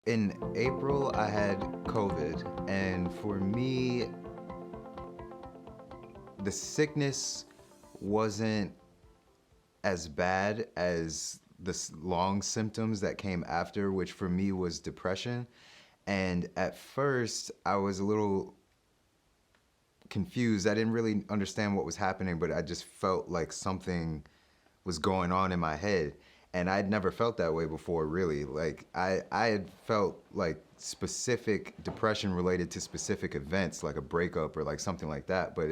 In April, I had COVID, and for me, the sickness wasn't as bad as the long symptoms that came after, which for me was depression. And at first, I was a little confused. I didn't really understand what was happening, but I just felt like something was going on in my head. And I'd never felt that way before, really. Like, I had felt like specific depression related to specific events, like a breakup or like something like that, but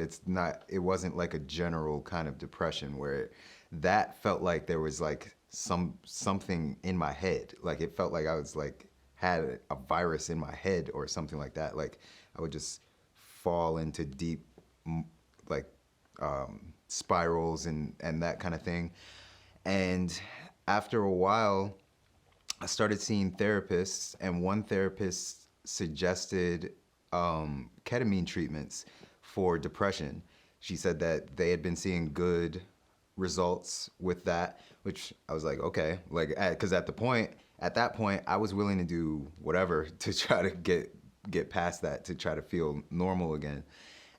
it wasn't like a general kind of depression where that felt like there was like something in my head. Like, it felt like I was like, had a virus in my head or something like that. Like, I would just fall into deep, like, spirals and that kind of thing. And after a while, I started seeing therapists, and one therapist suggested ketamine treatments for depression. She said that they had been seeing good results with that, which I was like, okay, like, because at that point, I was willing to do whatever to try to get past that, to try to feel normal again.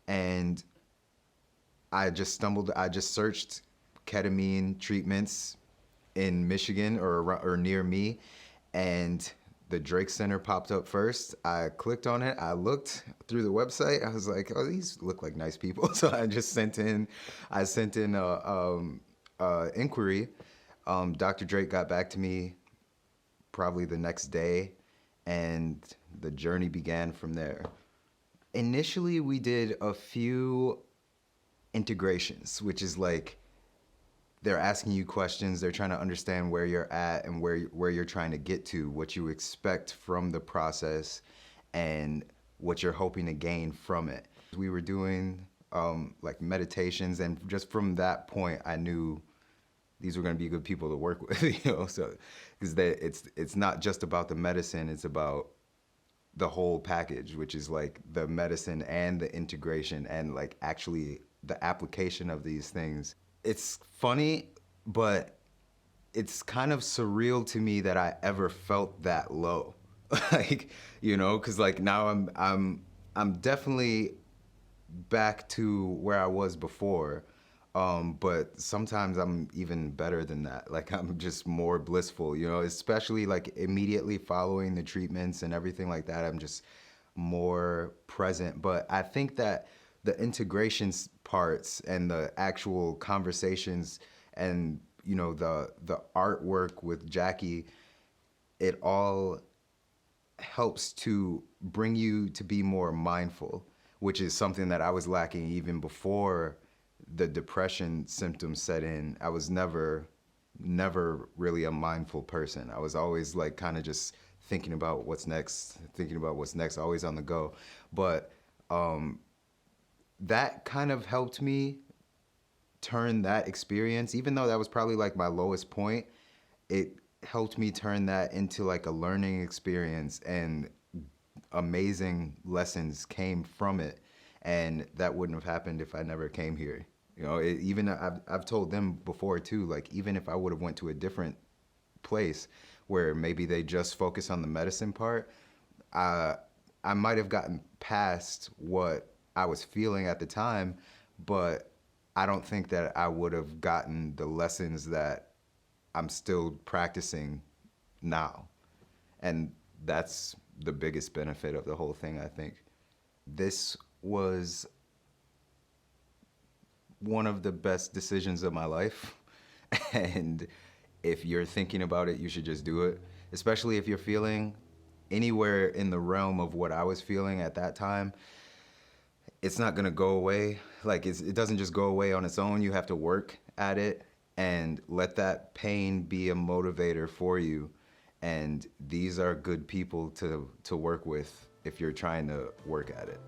And I just searched ketamine treatments in Michigan or near me, and the Drake Center popped up first. I clicked on it. I looked through the website. I was like, oh, these look like nice people. So I just sent in a inquiry. Dr. Drake got back to me probably the next day, and the journey began from there. Initially, we did a few integrations, which is like, they're asking you questions, they're trying to understand where you're at and where you're trying to get to, what you expect from the process, and what you're hoping to gain from it. We were doing like meditations, and just from that point, I knew these were going to be good people to work with, you know. So, because it's not just about the medicine, it's about the whole package, which is like the medicine and the integration and like actually the application of these things. It's funny, but it's kind of surreal to me that I ever felt that low. Like, you know, because like now I'm definitely back to where I was before, but sometimes I'm even better than that. Like, I'm just more blissful, you know, especially like immediately following the treatments and everything like that. I'm just more present. But I think that the integrations parts and the actual conversations and, you know, the artwork with Jackie, it all helps to bring you to be more mindful, which is something that I was lacking even before the depression symptoms set in. I was never really a mindful person. I was always like kind of just thinking about what's next, always on the go. But that kind of helped me turn that experience, even though that was probably like my lowest point, it helped me turn that into like a learning experience, and amazing lessons came from it. And that wouldn't have happened if I never came here. You know, I've told them before too, like, even if I would have went to a different place where maybe they just focus on the medicine part, I might have gotten past what I was feeling at the time, but I don't think that I would have gotten the lessons that I'm still practicing now. And that's the biggest benefit of the whole thing, I think. This was one of the best decisions of my life. And if you're thinking about it, you should just do it. Especially if you're feeling anywhere in the realm of what I was feeling at that time. It's not gonna go away. Like, it doesn't just go away on its own. You have to work at it and let that pain be a motivator for you. And these are good people to work with if you're trying to work at it.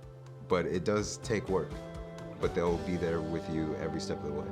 But it does take work, but they'll be there with you every step of the way.